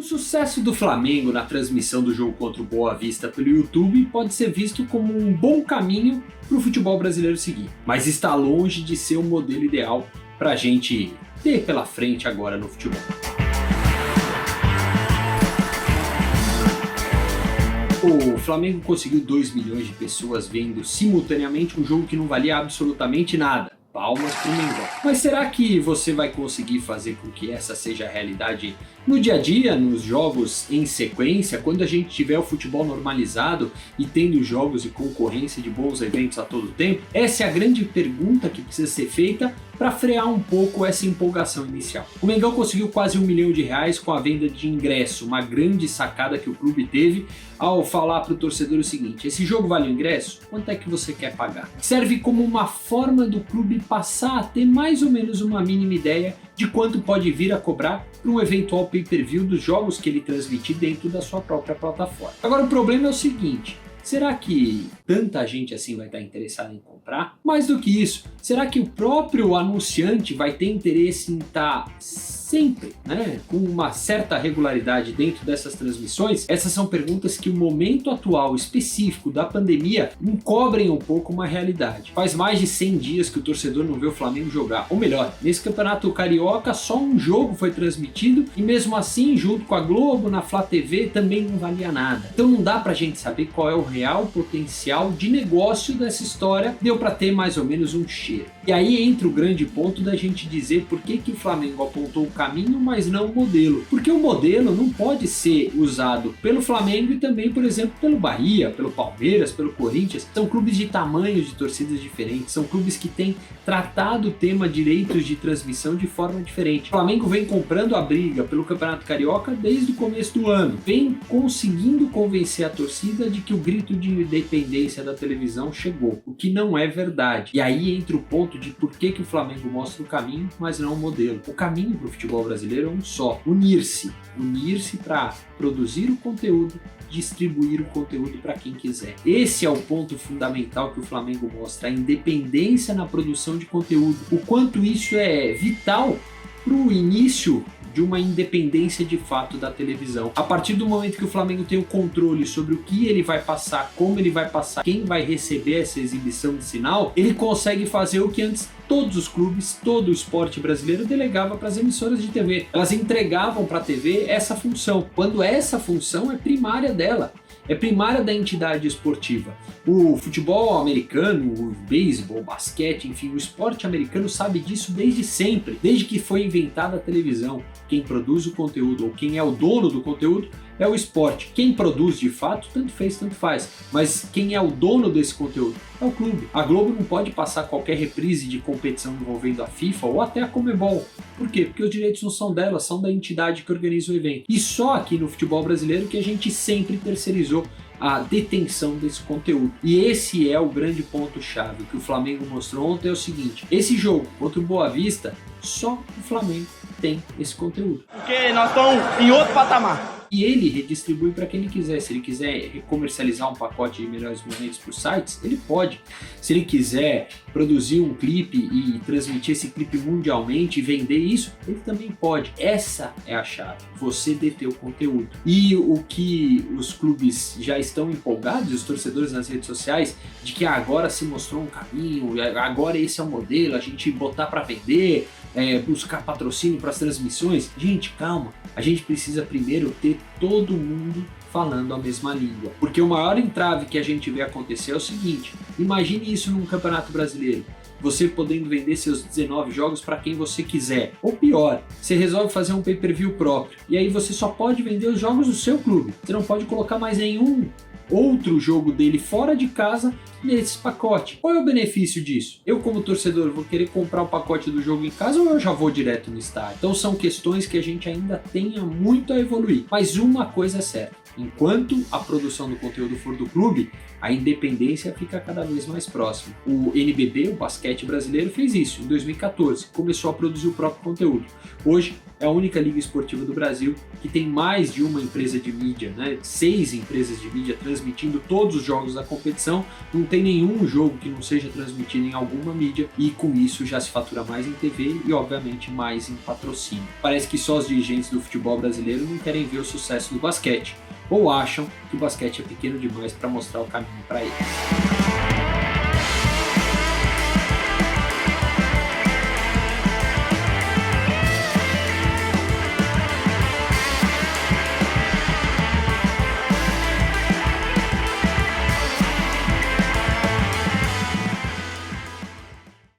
sucesso do Flamengo na transmissão do jogo contra o Boa Vista pelo YouTube pode ser visto como um bom caminho para o futebol brasileiro seguir, mas está longe de ser o modelo ideal para a gente ter pela frente agora no futebol. O Flamengo conseguiu 2 milhões de pessoas vendo simultaneamente um jogo que não valia absolutamente nada. Palmas pro Mengão. Mas será que você vai conseguir fazer com que essa seja a realidade no dia a dia, nos jogos em sequência, quando a gente tiver o futebol normalizado e tendo jogos e concorrência de bons eventos a todo tempo? Essa é a grande pergunta que precisa ser feita para frear um pouco essa empolgação inicial. O Mengão conseguiu quase R$1 milhão com a venda de ingresso, uma grande sacada que o clube teve ao falar para o torcedor o seguinte: esse jogo vale o ingresso? Quanto é que você quer pagar? Serve como uma forma do clube passar a ter mais ou menos uma mínima ideia de quanto pode vir a cobrar para um eventual pay-per-view dos jogos que ele transmitir dentro da sua própria plataforma. Agora o problema é o seguinte: será que tanta gente assim vai estar interessada em comprar? Mais do que isso, será que o próprio anunciante vai ter interesse em estar sempre, com uma certa regularidade dentro dessas transmissões? Essas são perguntas que o momento atual específico da pandemia encobrem um pouco uma realidade. Faz mais de 100 dias que o torcedor não vê o Flamengo jogar, ou melhor, nesse campeonato carioca só um jogo foi transmitido e mesmo assim, junto com a Globo, na Flá TV, também não valia nada. Então não dá pra gente saber qual é o real potencial de negócio dessa história, deu pra ter mais ou menos um cheiro. E aí entra o grande ponto da gente dizer por que o Flamengo apontou o caminho, mas não o modelo. Porque o modelo não pode ser usado pelo Flamengo e também, por exemplo, pelo Bahia, pelo Palmeiras, pelo Corinthians. São clubes de tamanhos de torcidas diferentes, são clubes que têm tratado o tema direitos de transmissão de forma diferente. O Flamengo vem comprando a briga pelo Campeonato Carioca desde o começo do ano, vem conseguindo convencer a torcida de que o grito de independência da televisão chegou, o que não é verdade. E aí entra o ponto de por que o Flamengo mostra o caminho, mas não o modelo. O caminho para o futebol brasileiro é um só: unir-se para produzir o conteúdo, distribuir o conteúdo para quem quiser. Esse é o ponto fundamental que o Flamengo mostra, a independência na produção de conteúdo, o quanto isso é vital para o início de uma independência de fato da televisão. A partir do momento que o Flamengo tem o controle sobre o que ele vai passar, como ele vai passar, quem vai receber essa exibição de sinal, ele consegue fazer o que antes todos os clubes, todo o esporte brasileiro delegava para as emissoras de TV. Elas entregavam para a TV essa função, quando essa função é primária dela. É primária da entidade esportiva. O futebol americano, o beisebol, o basquete, enfim, o esporte americano sabe disso desde sempre, desde que foi inventada a televisão. Quem produz o conteúdo ou quem é o dono do conteúdo é o esporte. Quem produz de fato, tanto fez, tanto faz. Mas quem é o dono desse conteúdo é o clube. A Globo não pode passar qualquer reprise de competição envolvendo a FIFA ou até a Conmebol. Por quê? Porque os direitos não são dela, são da entidade que organiza o evento. E só aqui no futebol brasileiro que a gente sempre terceirizou a detenção desse conteúdo. E esse é o grande ponto-chave. O que o Flamengo mostrou ontem é o seguinte: esse jogo contra o Boa Vista, só o Flamengo tem esse conteúdo. Porque nós estamos em outro patamar. E ele redistribui para quem ele quiser. Se ele quiser comercializar um pacote de melhores momentos para os sites, ele pode. Se ele quiser produzir um clipe e transmitir esse clipe mundialmente e vender isso, ele também pode. Essa é a chave, você deter o conteúdo. E o que os clubes já estão empolgados, os torcedores nas redes sociais, de que agora se mostrou um caminho, agora esse é o modelo, a gente botar para vender, buscar patrocínio para as transmissões. Gente, calma, a gente precisa primeiro ter todo mundo falando a mesma língua, porque o maior entrave que a gente vê acontecer é o seguinte: imagine isso num campeonato brasileiro, você podendo vender seus 19 jogos para quem você quiser, ou pior, você resolve fazer um pay-per-view próprio, e aí você só pode vender os jogos do seu clube, você não pode colocar mais nenhum outro jogo dele fora de casa nesse pacote. Qual é o benefício disso? Eu, como torcedor, vou querer comprar o pacote do jogo em casa ou eu já vou direto no estádio? Então são questões que a gente ainda tenha muito a evoluir. Mas uma coisa é certa: enquanto a produção do conteúdo for do clube, a independência fica cada vez mais próxima. O NBB, o basquete brasileiro, fez isso em 2014, começou a produzir o próprio conteúdo. Hoje é a única liga esportiva do Brasil que tem mais de uma empresa de mídia, né? 6 empresas de mídia transmitindo todos os jogos da competição. Não tem nenhum jogo que não seja transmitido em alguma mídia e com isso já se fatura mais em TV e obviamente mais em patrocínio. Parece que só os dirigentes do futebol brasileiro não querem ver o sucesso do basquete ou acham que o basquete é pequeno demais para mostrar o caminho para eles.